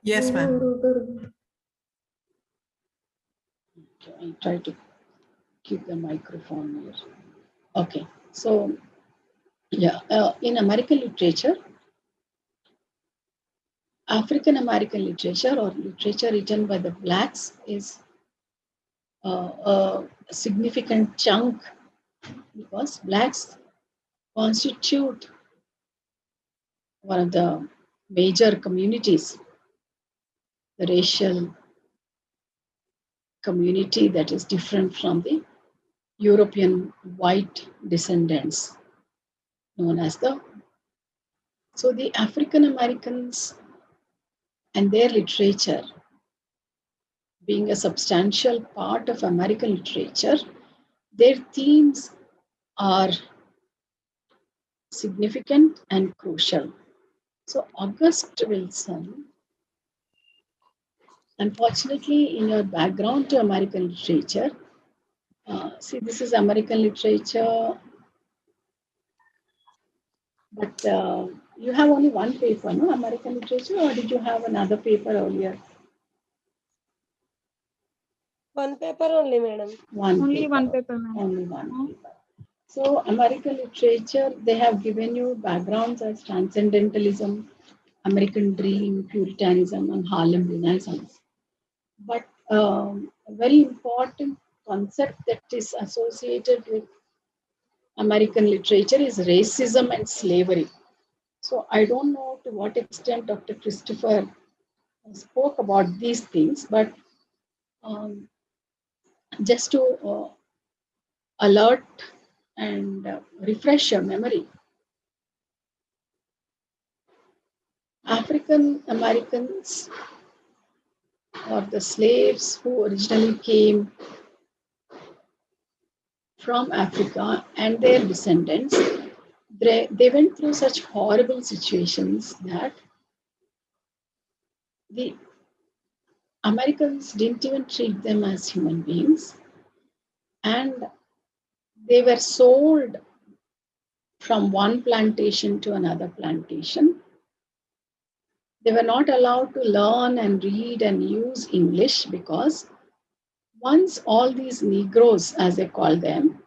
Yes, ma'am. Okay, I try to keep the microphone here. Okay, so yeah, in American literature, African American literature or literature written by the blacks is a significant chunk because blacks constitute one of the major communities, the racial community that is different from the European white descendants, known as the. So the African Americans and their literature, being a substantial part of American literature, their themes are significant and crucial. So August Wilson, unfortunately, in your background to American literature, see, this is American literature, but you have only one paper, no? American literature, or did you have another paper earlier? One paper only, madam. Only one paper, ma'am. Only one paper. So American literature, they have given you backgrounds as transcendentalism, American dream, Puritanism, and Harlem Renaissance. But a very important concept that is associated with American literature is racism and slavery. So I don't know to what extent Dr. Christopher spoke about these things, but um, just to alert and refresh your memory, African Americans or the slaves who originally came from Africa and their descendants, they went through such horrible situations that the Americans didn't even treat them as human beings, and they were sold from one plantation to another plantation. They were not allowed to learn and read and use English because once all these Negroes, as they call them,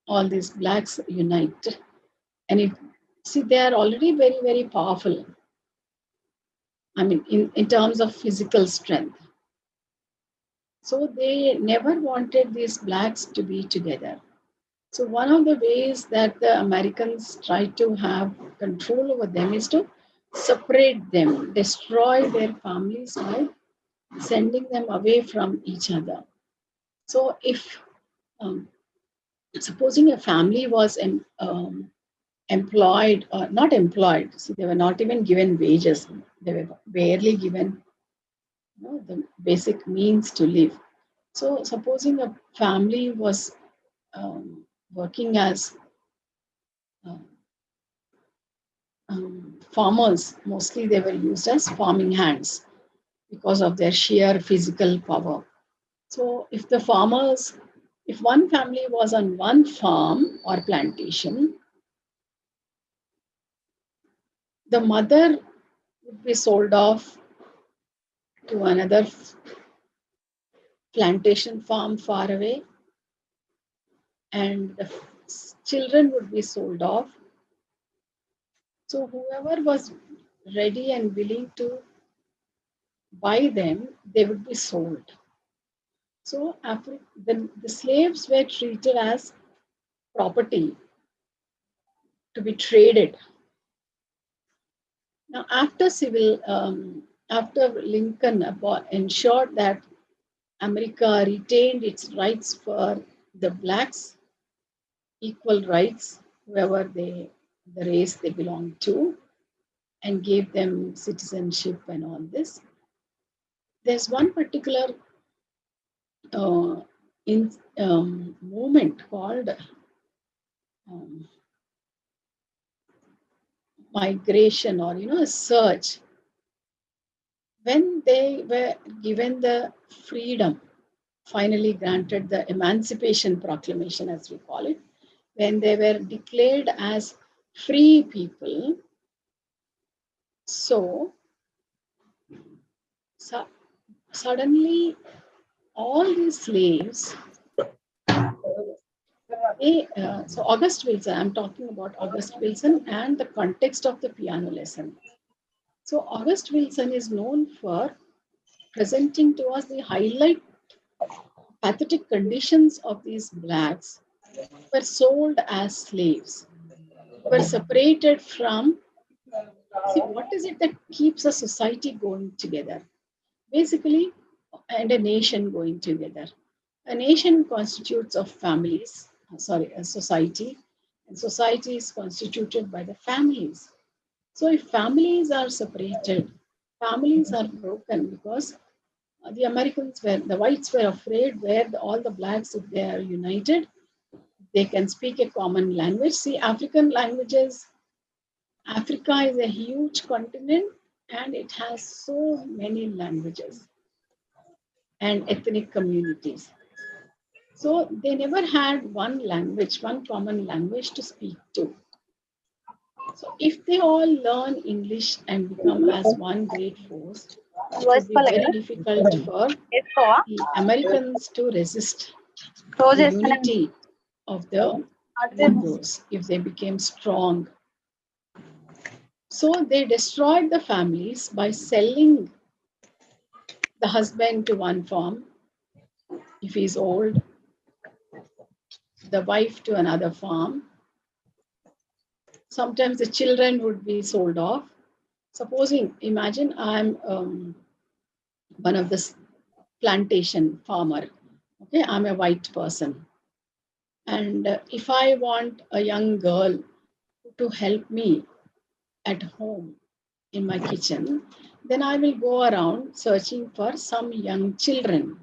all these blacks unite, and see, they are already very, very powerful. I mean, in terms of physical strength. So they never wanted these blacks to be together. So one of the ways that the Americans try to have control over them is to separate them, destroy their families by sending them away from each other. So if supposing a family was employed or not employed, so they were not even given wages, they were barely given the basic means to live. So supposing a family was working as farmers, mostly they were used as farming hands because of their sheer physical power. So if one family was on one farm or plantation, the mother would be sold off to another plantation farm far away, and the children would be sold off. So whoever was ready and willing to buy them, they would be sold. So the slaves were treated as property to be traded. Now, after Lincoln ensured that America retained its rights for the blacks, equal rights, whoever the race they belonged to, and gave them citizenship and all this. There's one particular uh, movement called migration, or a search. When they were given the freedom, finally granted the Emancipation Proclamation, as we call it, when they were declared as free people, so So, suddenly, all these slaves, so August Wilson, I'm talking about August Wilson and the context of the piano lesson. So August Wilson is known for presenting to us the highlight pathetic conditions of these blacks were sold as slaves, were separated from. See, what is it that keeps a society going together? Basically, and a nation going together. A nation constitutes of families, a society, and society is constituted by the families. So if families are separated, families are broken because the whites were afraid where all the blacks, if they are united, they can speak a common language. See, Africa is a huge continent and it has so many languages and ethnic communities. So they never had one language, one common language to speak to. So if they all learn English and become as one great force, it would be very difficult for the Americans to resist the unity of the Negroes if they became strong. So they destroyed the families by selling the husband to one farm if he's old, the wife to another farm. Sometimes the children would be sold off. Imagine I'm one of the plantation farmer. Okay, I'm a white person. And if I want a young girl to help me at home in my kitchen, then I will go around searching for some young children.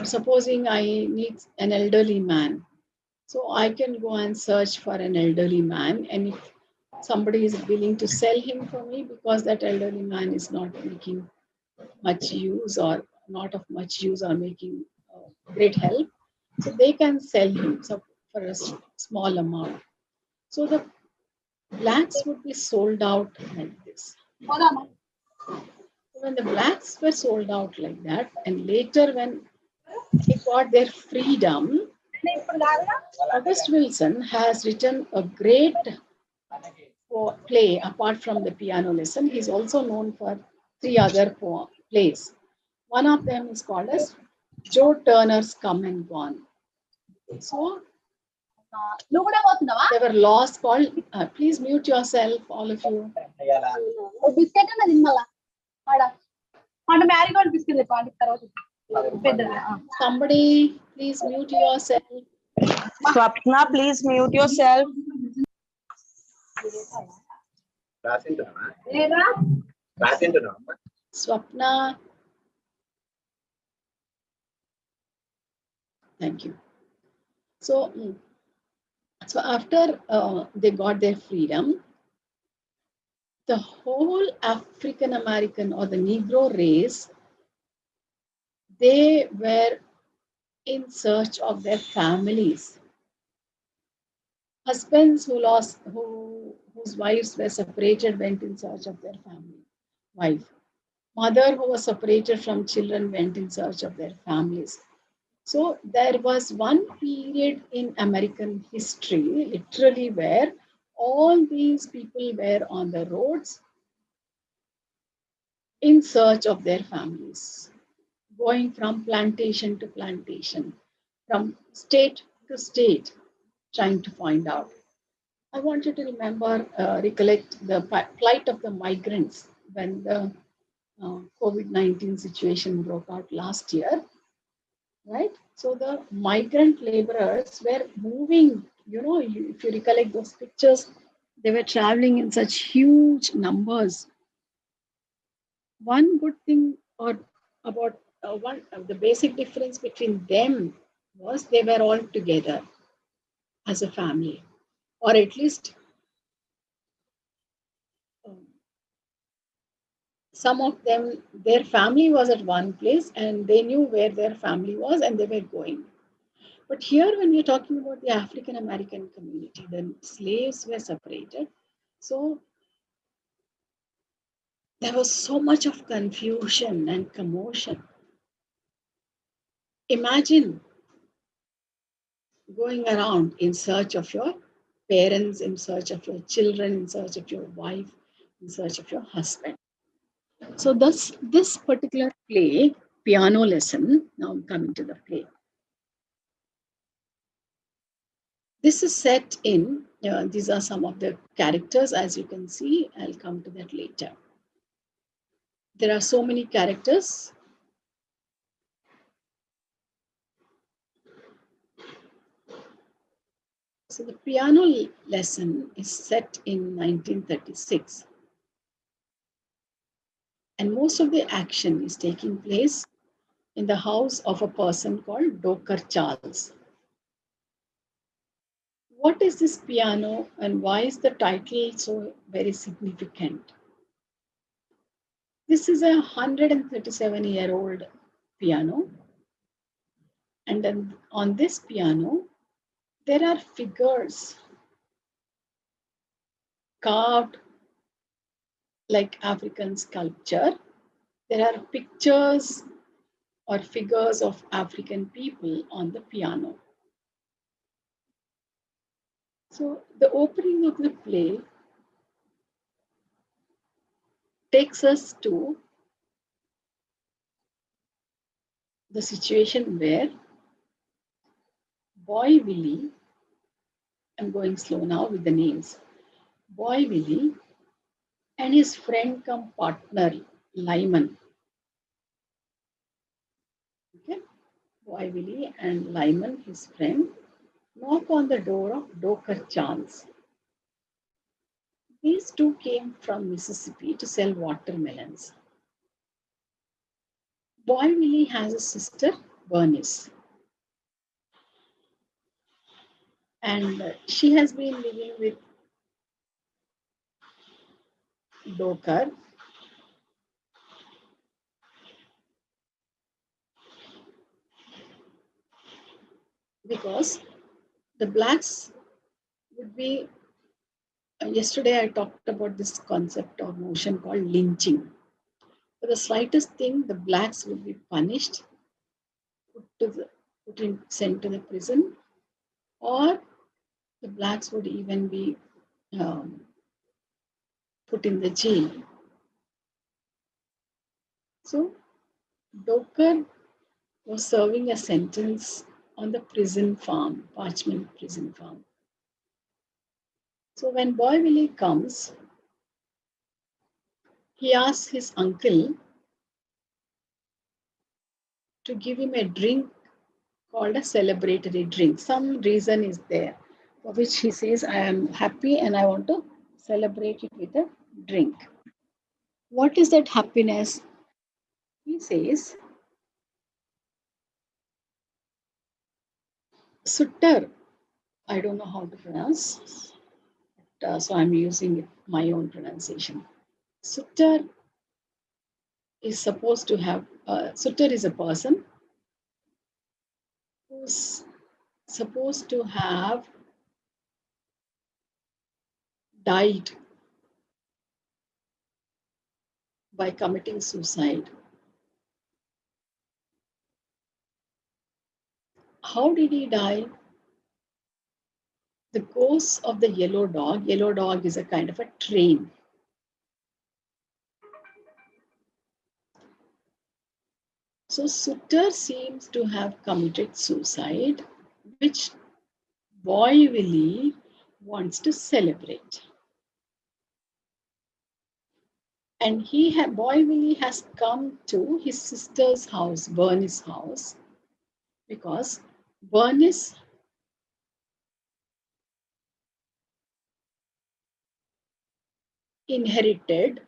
Supposing I need an elderly man. So I can go and search for an elderly man. And if somebody is willing to sell him for me because that elderly man is not making much use or not of much use or making great help, so they can sell him for a small amount. So the blacks would be sold out like this. When the blacks were sold out like that, and later when they got their freedom, August Wilson has written a great play apart from the piano lesson. He's also known for three other plays. One of them is called as Joe Turner's Come and Gone. So there were laws called, please mute yourself, all of you. Somebody, please mute yourself. Swapna, please mute yourself. Swapna. Thank you. So after they got their freedom, the whole African American or the Negro race, they were in search of their families. Husbands whose wives were separated went in search of their wife. Mother who was separated from children went in search of their families. So there was one period in American history, literally, where all these people were on the roads in search of their families, going from plantation to plantation, from state to state, trying to find out. I want you to recollect the plight of the migrants when the COVID-19 situation broke out last year, right? So the migrant laborers were moving, if you recollect those pictures, they were traveling in such huge numbers. One good thing about the basic difference between them was they were all together as a family, or at least um, some of them, their family was at one place and they knew where their family was and they were going. But here, when we're talking about the African American community, the slaves were separated. So There was so much of confusion and commotion. Imagine going around in search of your parents, in search of your children, in search of your wife, in search of your husband. So this particular play, piano lesson, now I'm coming to the play. This is set in, these are some of the characters, as you can see. I'll come to that later. There are so many characters. So the piano lesson is set in 1936. And most of the action is taking place in the house of a person called Doker Charles. What is this piano and why is the title so very significant? This is a 137-year-old piano. And then on this piano, there are figures carved like African sculpture. There are pictures or figures of African people on the piano. So the opening of the play takes us to the situation where Boy Willie, I'm going slow now with the names, Boy Willie and his friend come partner, Lyman. Okay? Boy Willie and Lyman, his friend, knock on the door of Doker Charles. These two came from Mississippi to sell watermelons. Boy Willie has a sister, Bernice. And she has been living with Doker because the blacks would be, yesterday I talked about this concept or notion called lynching. For the slightest thing, the blacks would be punished, sent to the prison, or the blacks would even be put in the jail. So Doker was serving a sentence on the prison farm, Parchment prison farm. So when Boy Willie comes, he asks his uncle to give him a drink called a celebratory drink. Some reason is there for which he says, I am happy and I want to celebrate it with a drink. What is that happiness? He says, Sutter, I don't know how to pronounce, so I'm using my own pronunciation. Sutter is supposed to have, Sutter is a person who's supposed to have died by committing suicide. How did he die? The ghost of the yellow dog is a kind of a train. So Sutter seems to have committed suicide, which Boy Willie wants to celebrate. And Boy Willie has come to his sister's house, Bernice's house, because Bernice inherited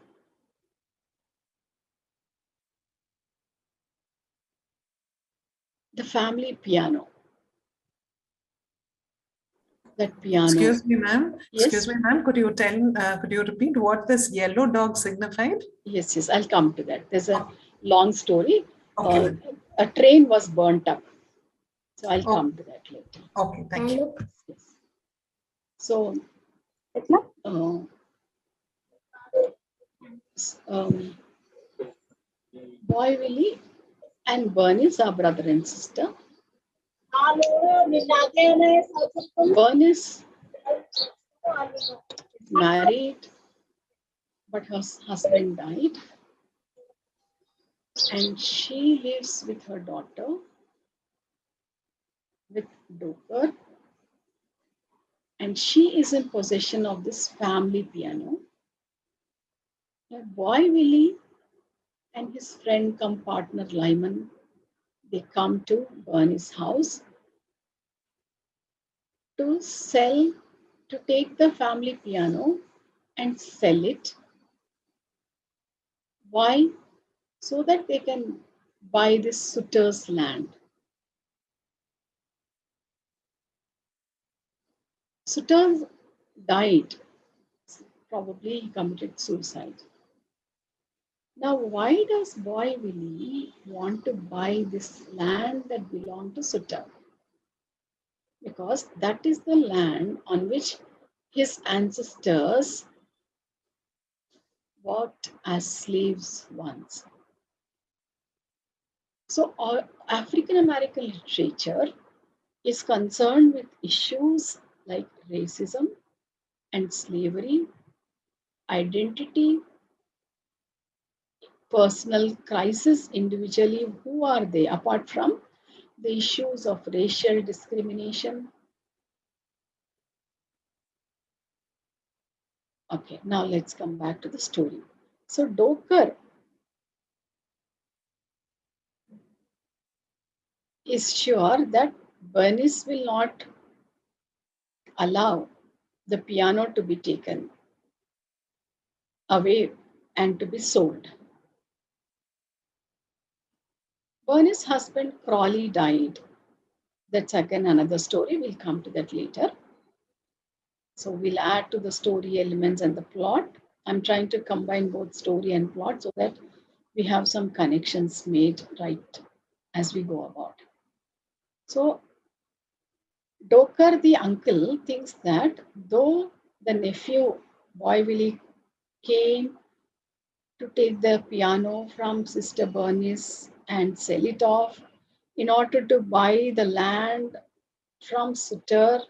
the family piano. That piano. Excuse me, ma'am. Yes? Excuse me, ma'am. Could you repeat what this yellow dog signified? Yes, I'll come to that. There's a long story. Okay. A train was burnt up. So I'll come to that later. Okay, thank you. Yes. So Boy Willie and Bernice are brother and sister. Bernice is married, but her husband died. And she lives with her daughter, with Doker. And she is in possession of this family piano. Boy Willie and his friend come partner Lyman, they come to Bernie's house to take the family piano and sell it. Why? So that they can buy this suitor's land. Suitor died. Probably he committed suicide. Now, why does Boy Willie want to buy this land that belonged to Suitor? Because that is the land on which his ancestors worked as slaves once. So African American literature is concerned with issues like racism and slavery, identity, personal crisis individually. Who are they apart from the issues of racial discrimination? Okay, now let's come back to the story. So Doker is sure that Bernice will not allow the piano to be taken away and to be sold. Bernice's husband Crawley died. That's again another story. We'll come to that later. So we'll add to the story elements and the plot. I'm trying to combine both story and plot so that we have some connections made right as we go about. So Doker, the uncle, thinks that though the nephew, Boy Willie, came to take the piano from Sister Bernice and sell it off in order to buy the land from Suitor,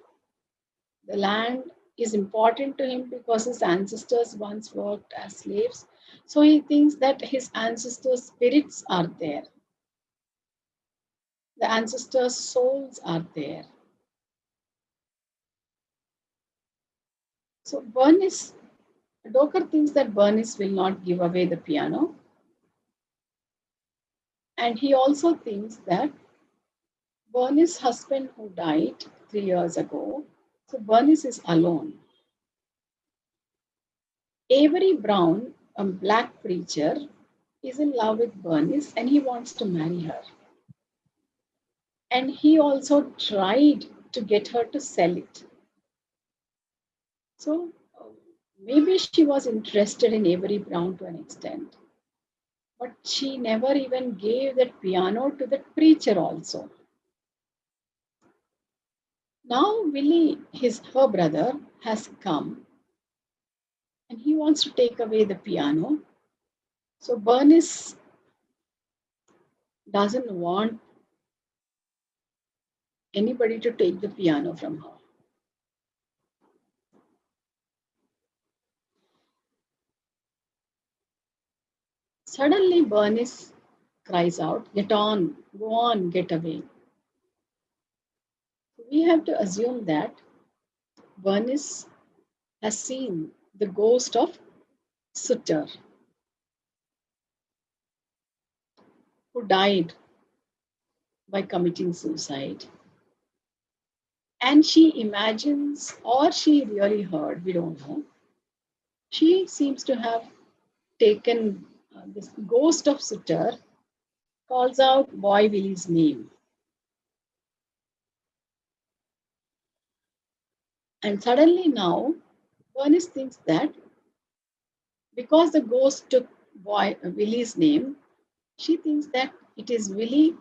the land is important to him because his ancestors once worked as slaves. So he thinks that his ancestors' spirits are there. The ancestors' souls are there. So Doker thinks that Bernice will not give away the piano. And he also thinks that Bernice's husband who died 3 years ago, so Bernice is alone. Avery Brown, a black preacher, is in love with Bernice and he wants to marry her. And he also tried to get her to sell it. So maybe she was interested in Avery Brown to an extent, but she never even gave that piano to that preacher also. Now Willie, her brother, has come and he wants to take away the piano. So Bernice doesn't want anybody to take the piano from her. Suddenly Bernice cries out, "Get on, go on, get away." We have to assume that Bernice has seen the ghost of Suitor, who died by committing suicide. And she imagines, or she really heard, we don't know. She seems to have taken this ghost of Suitor, calls out Boy Willie's name. And suddenly now, Bernice thinks that because the ghost took Willie's name, she thinks that it is Willie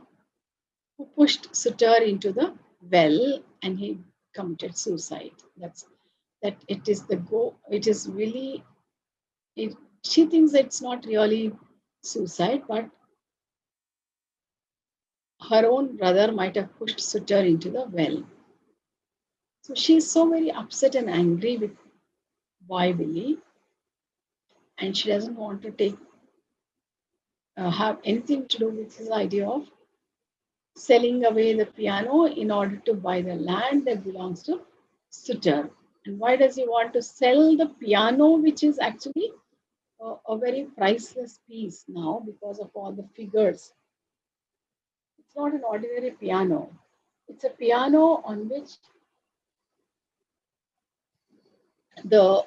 who pushed Suitor into the well and he committed suicide. That it is Willie. She thinks it's not really suicide, but her own brother might have pushed Sutter into the well. So she's so very upset and angry with boy Billy, and she doesn't want to have anything to do with his idea of selling away the piano in order to buy the land that belongs to Sutter. And why does he want to sell the piano, which is actually a very priceless piece now because of all the figures? It's not an ordinary piano. It's a piano on which the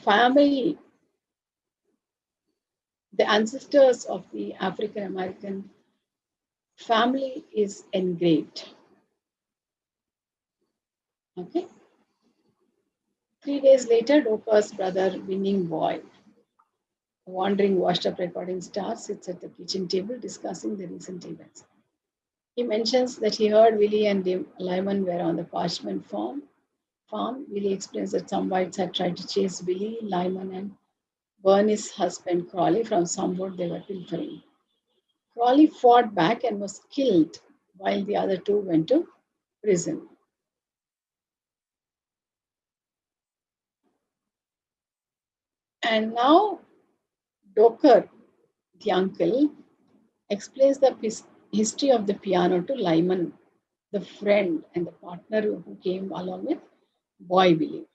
family, the ancestors of the African American family is engraved. Okay. 3 days later, Doka's brother, winning boy, a wandering washed up recording star, sits at the kitchen table discussing the recent events. He mentions that he heard Willie and Lyman were on the parchment farm. Willie explains that some whites had tried to chase Willie, Lyman, and burn his husband Crawley from some wood they were pilfering. Crawley fought back and was killed, while the other two went to prison. And now Doker, the uncle, explains the history of the piano to Lyman, the friend and the partner who came along with boy Billy.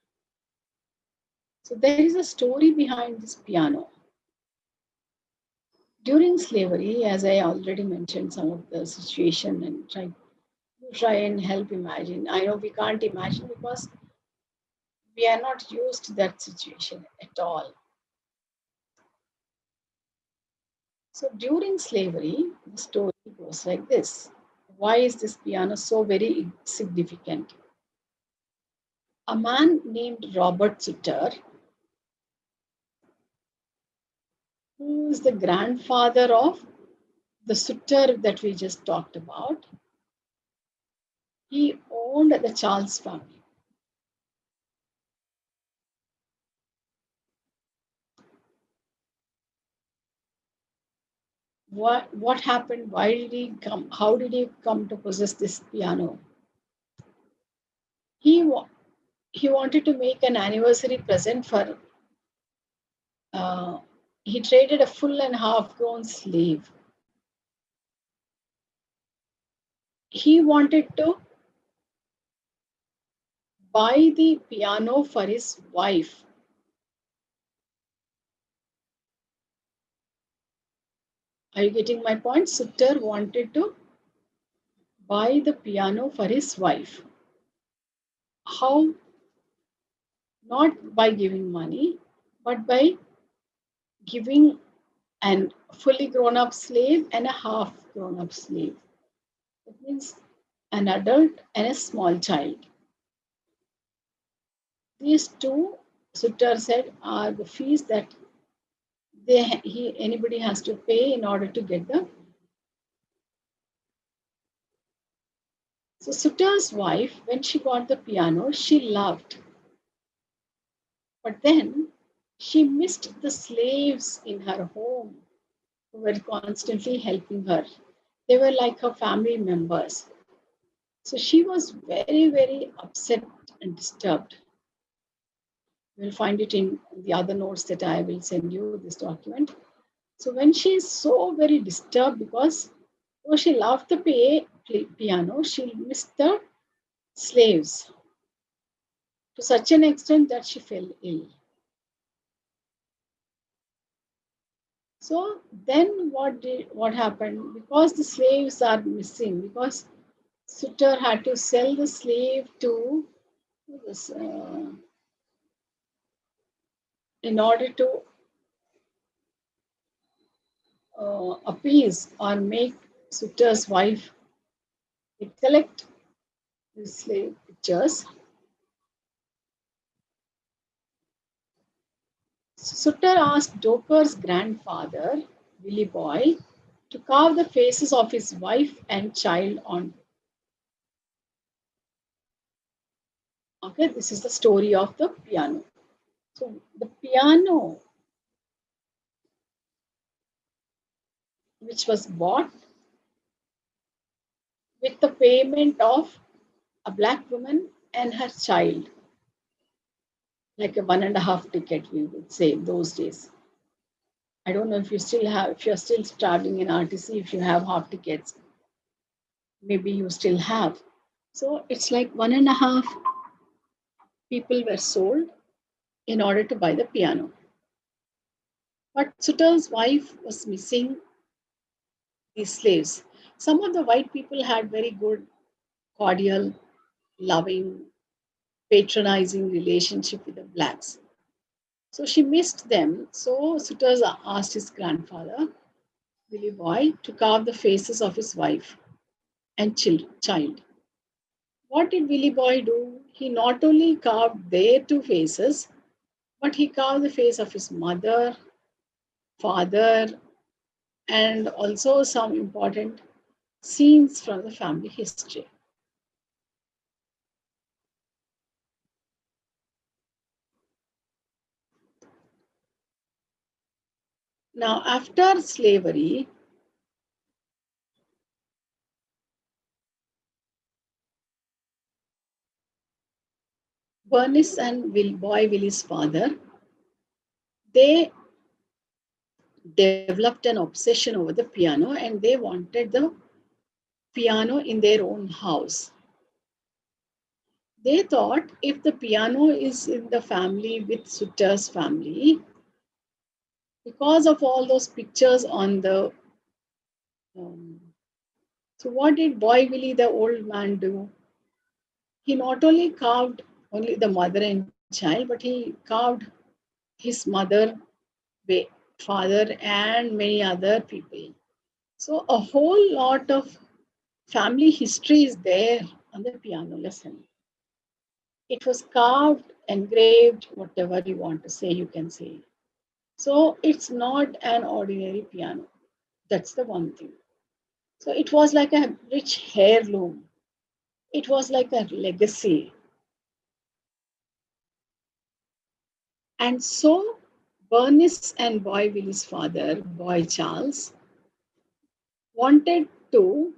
So there is a story behind this piano. During slavery, as I already mentioned some of the situation and try and help imagine. I know we can't imagine because we are not used to that situation at all. So during slavery, the story goes like this. Why is this piano so very significant? A man named Robert Sutter, who is the grandfather of the Sutter that we just talked about, he owned the Charles family. What happened? Why did he come? How did he come to possess this piano? He wanted to make an anniversary present for. He traded a full and half-grown slave. He wanted to buy the piano for his wife. Are you getting my point? Sutter wanted to buy the piano for his wife. How? Not by giving money, but by giving a fully grown-up slave and a half grown-up slave. That means an adult and a small child. These two, Sutter said, are the fees that anybody has to pay in order to get the. So Sutter's wife, when she got the piano, she loved. But then she missed the slaves in her home who were constantly helping her. They were like her family members. So she was very, very upset and disturbed. You'll find it in the other notes that I will send you this document. So when she is so very disturbed because she loved the piano, she missed the slaves to such an extent that she fell ill. So then what happened? Because the slaves are missing, because Sutter had to sell the slave to this, in order to appease or make Sutter's wife collect the slave pictures. Sutter asked Doker's grandfather, Willie Boy, to carve the faces of his wife and child on. Okay, this is the story of the piano. So the piano which was bought with the payment of a black woman and her child, like a 1.5 ticket, we would say those days. I don't know if you still have, if you're still traveling in RTC, if you have half tickets, maybe you still have. So it's like 1.5 people were sold in order to buy the piano. But Sutter's wife was missing these slaves. Some of the white people had very good, cordial, loving, patronizing relationship with the blacks. So she missed them. So Sutters asked his grandfather, Willie Boy, to carve the faces of his wife and child. What did Willie Boy do? He not only carved their two faces, but he carved the face of his mother, father, and also some important scenes from the family history. Now, after slavery, Bernice and Boy Willie's father, they developed an obsession over the piano and they wanted the piano in their own house. They thought if the piano is in the family with Sutter's family, because of all those pictures on the so what did Boy Willie, the old man, do? He not only carved only the mother and child, but he carved his mother, father, and many other people. So a whole lot of family history is there on the piano lesson. It was carved, engraved, whatever you want to say, you can say. So it's not an ordinary piano. That's the one thing. So it was like a rich heirloom. It was like a legacy. And so Bernice and Boy Willie's father, Boy Charles, wanted to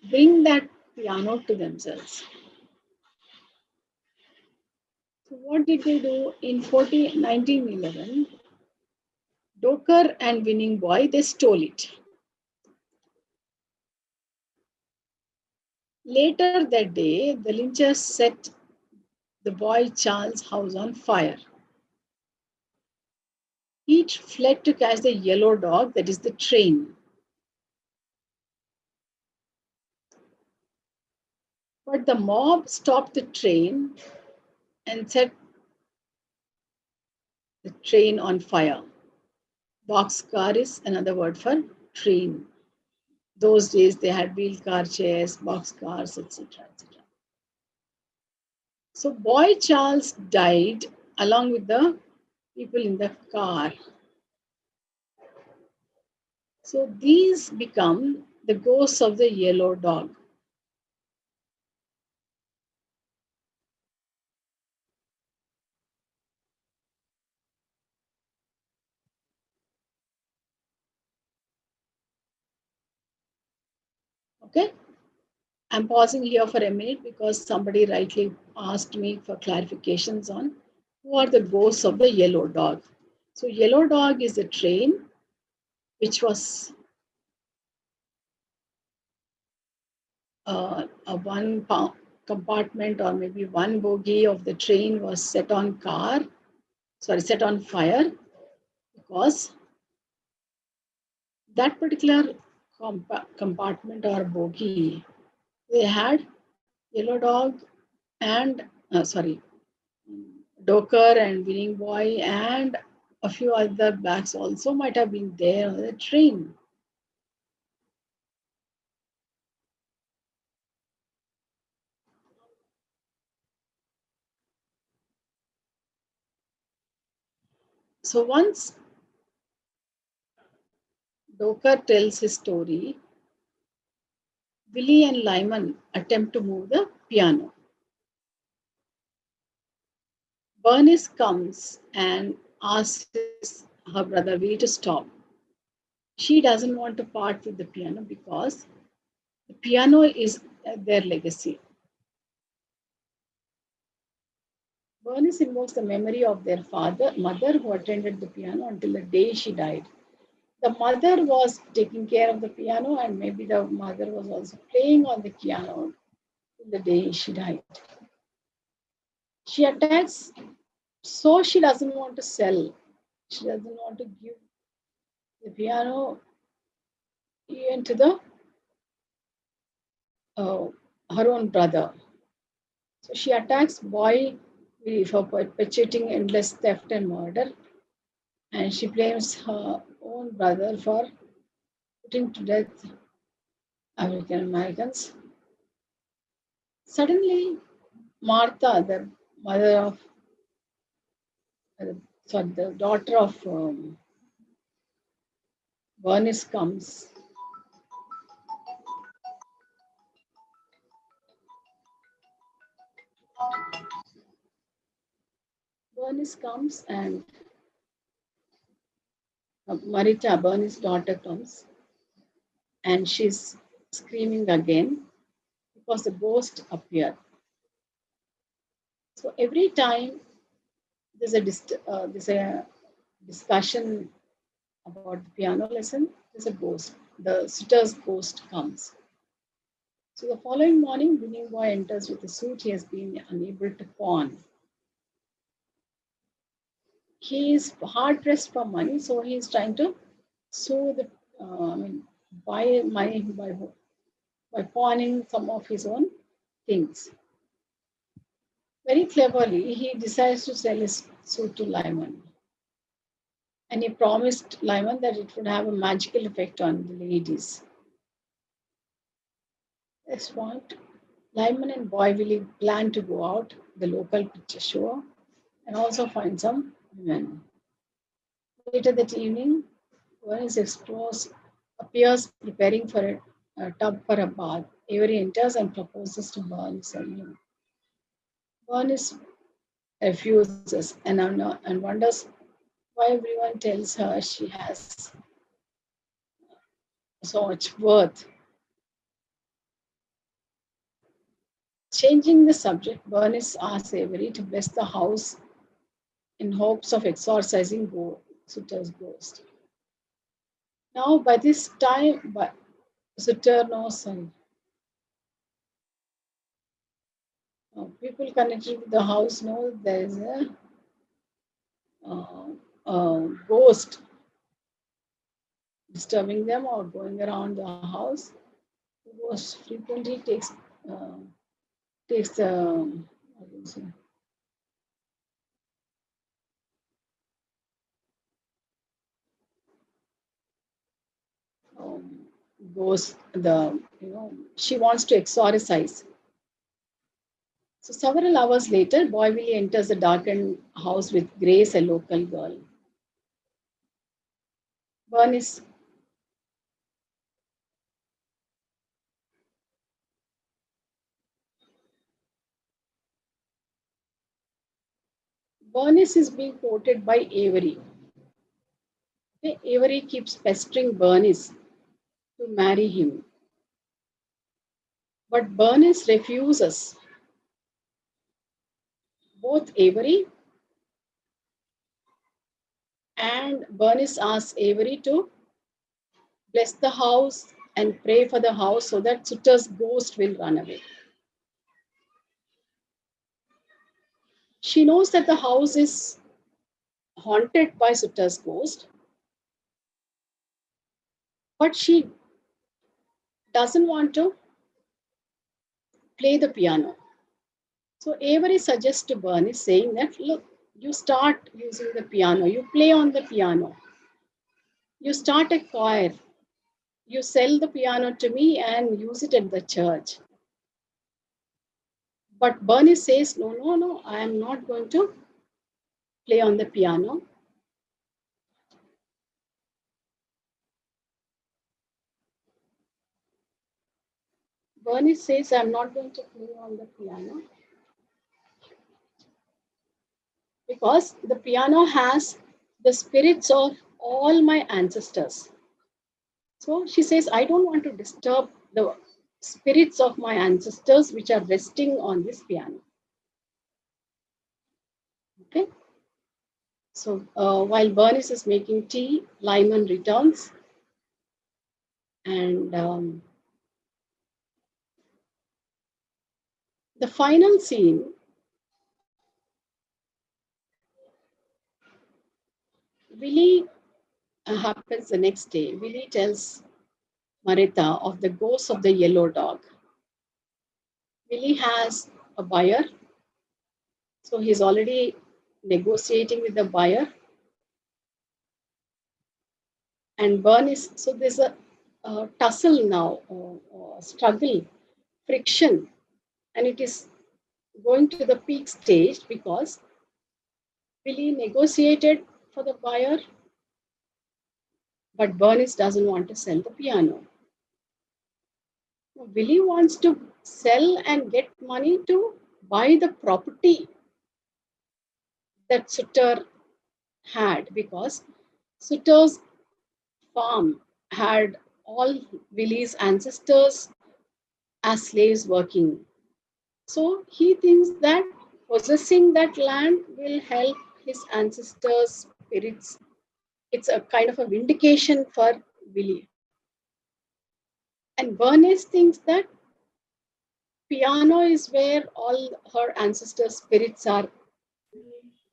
bring that piano to themselves. So what did they do? In 1911, Doker and Winning Boy, they stole it. Later that day, the lynchers set the boy Charles' house on fire. Each fled to catch the yellow dog, that is the train. But the mob stopped the train and set the train on fire. Boxcar is another word for train. Those days they had wheel car chairs, boxcars, etc. etc. So boy Charles died along with the people in the car. So these become the ghosts of the yellow dog. Okay, I'm pausing here for a minute because somebody rightly asked me for clarifications on who are the ghosts of the yellow dog. So yellow dog is a train which was a one compartment or maybe one bogie of the train was set on fire because that particular compartment or bogie, they had yellow dog and Doker and Winning Boy and a few other blacks also might have been there on the train. So once Doker tells his story, Willie and Lyman attempt to move the piano. Bernice comes and asks her brother Willie to stop. she doesn't want to part with the piano because the piano is their legacy. Bernice invokes the memory of their mother who attended the piano until the day she died. The mother was taking care of the piano, and maybe the mother was also playing on the piano till the day she died. She attacks, so she doesn't want to sell. She doesn't want to give the piano even to the her own brother. So she attacks boy for perpetuating endless theft and murder, and she blames her own brother for putting to death African Americans. Suddenly, Martha, the mother of, the daughter of Bernice comes. Bernice comes and Marita, Bernice's daughter, comes and she's screaming again because the ghost appeared. So every time there's a discussion about the piano lesson, there's a ghost. The sitter's ghost comes. So the following morning, Winning Boy enters with a suit he has been unable to pawn. He is hard pressed for money, so he is trying to sue the, buy money by pawning some of his own things. Very cleverly, he decides to sell his suit to Lyman. And he promised Lyman that it would have a magical effect on the ladies. Next point, Lyman and Boy Willie plan to go out the local picture show and also find some women. Later that evening, Bernice appears preparing for a tub for a bath. Avery enters and proposes to Bernice. Bernice refuses and wonders why everyone tells her she has so much worth. Changing the subject, Bernice asks Avery to bless the house in hopes of exorcising Sutter's ghost. Now, by this time, Sutter knows people connected with the house know there is a ghost disturbing them or going around the house. The ghost frequently takes the she wants to exorcise. So several hours later, Boy Willie enters the darkened house with Grace, a local girl. Bernice is being courted by Avery. Avery keeps pestering Bernice to marry him. But Bernice refuses. Both Avery and Bernice asks Avery to bless the house and pray for the house so that Sutter's ghost will run away. She knows that the house is haunted by Sutter's ghost, but she doesn't want to play the piano. So Avery suggests to Bernice, saying that, look, you start using the piano, you play on the piano, you start a choir, you sell the piano to me and use it at the church. But Bernice says, no, I am not going to play on the piano. Bernice says, I'm not going to play on the piano because the piano has the spirits of all my ancestors. So she says, I don't want to disturb the spirits of my ancestors which are resting on this piano. Okay. So while Bernice is making tea, Lyman returns, and the final scene, Willie happens the next day. Willie tells Marita of the ghost of the yellow dog. Willie has a buyer, so he's already negotiating with the buyer. And Bernice, so there's a tussle now, struggle, friction, and it is going to the peak stage because Willie negotiated for the buyer, but Bernice doesn't want to sell the piano. Willie wants to sell and get money to buy the property that Sutter had, because Sutter's farm had all Willie's ancestors as slaves working. So he thinks that possessing that land will help his ancestors' spirits. It's a kind of a vindication for Willie. And Bernice thinks that piano is where all her ancestors' spirits are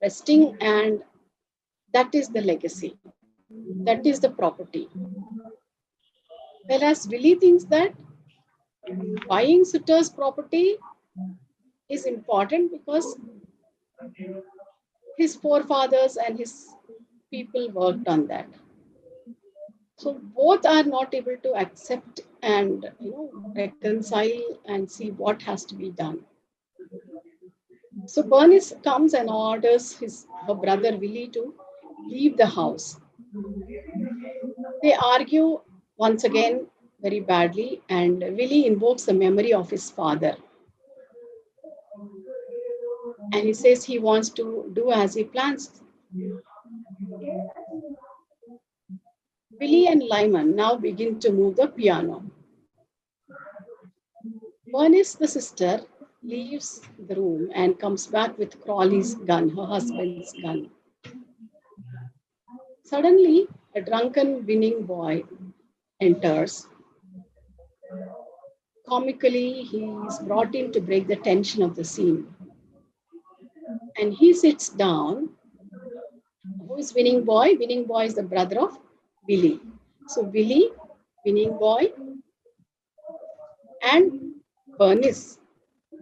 resting, and that is the legacy. That is the property. Whereas Willie thinks that buying Sutter's property is important because his forefathers and his people worked on that. So both are not able to accept and reconcile and see what has to be done. So Bernice comes and orders her brother Willie to leave the house. They argue once again very badly, and Willie invokes the memory of his father. And he says he wants to do as he plans. Willie and Lyman now begin to move the piano. Bernice, the sister, leaves the room and comes back with Crawley's gun, her husband's gun. Suddenly, a drunken winning boy enters. Comically, he is brought in to break the tension of the scene. And he sits down. Who is winning boy? Winning boy is the brother of Willie. So Willie, winning boy, and Bernice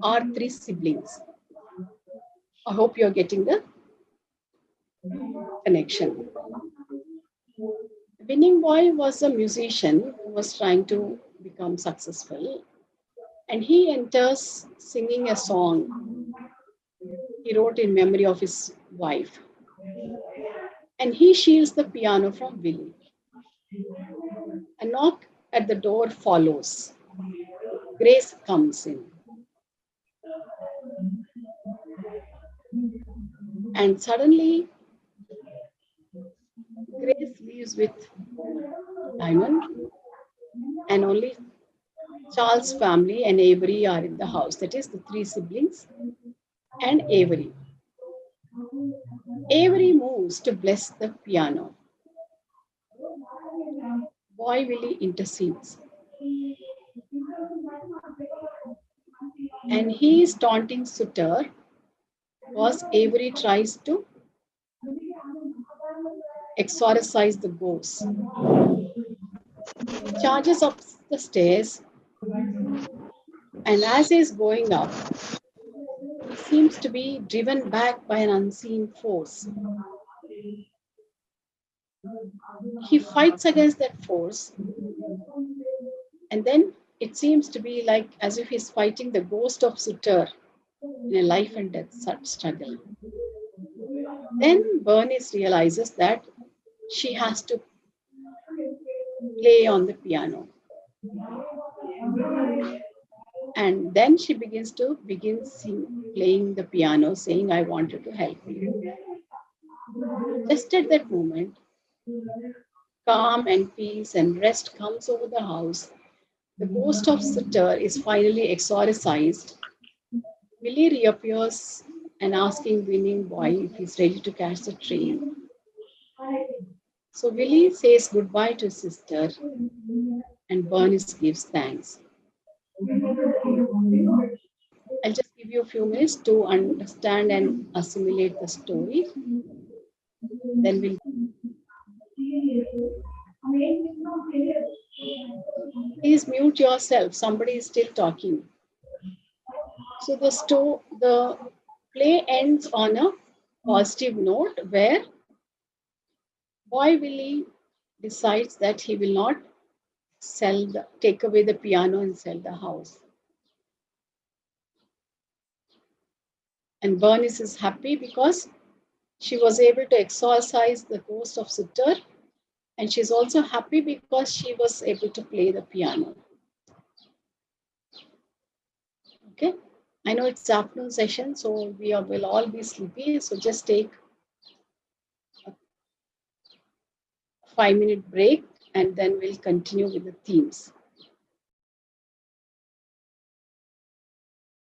are three siblings. I hope you're getting the connection. Winning boy was a musician who was trying to become successful, and he enters singing a song he wrote in memory of his wife. And he shields the piano from Willie. A knock at the door follows. Grace comes in. And suddenly, Grace leaves with Lyman, and only Charles' family and Avery are in the house. That is the three siblings and Avery. Avery moves to bless the piano. Boy Willie intercedes. And he is taunting Sutter because Avery tries to exorcise the ghost. He charges up the stairs, and as he is going up, he seems to be driven back by an unseen force. He fights against that force, and then it seems to be like as if he's fighting the ghost of Sutter in a life and death struggle. Then Bernice realizes that she has to play on the piano. And then she begins playing the piano, saying, I wanted to help you. Just at that moment, calm and peace and rest comes over the house, the ghost of Sitter is finally exorcised. Willie reappears and asking winning boy if he's ready to catch the train. So Willie says goodbye to his sister and Bernice gives thanks. I'll just give you a few minutes to understand and assimilate the story. Then we'll. Please mute yourself. Somebody is still talking. So the play ends on a positive note where boy Willie decides that he will not take away the piano and sell the house. And Bernice is happy because she was able to exorcise the ghost of Sitter, and she's also happy because she was able to play the piano. Okay, I know it's afternoon session, so will all be sleepy. So just take a 5-minute break, and then we'll continue with the themes.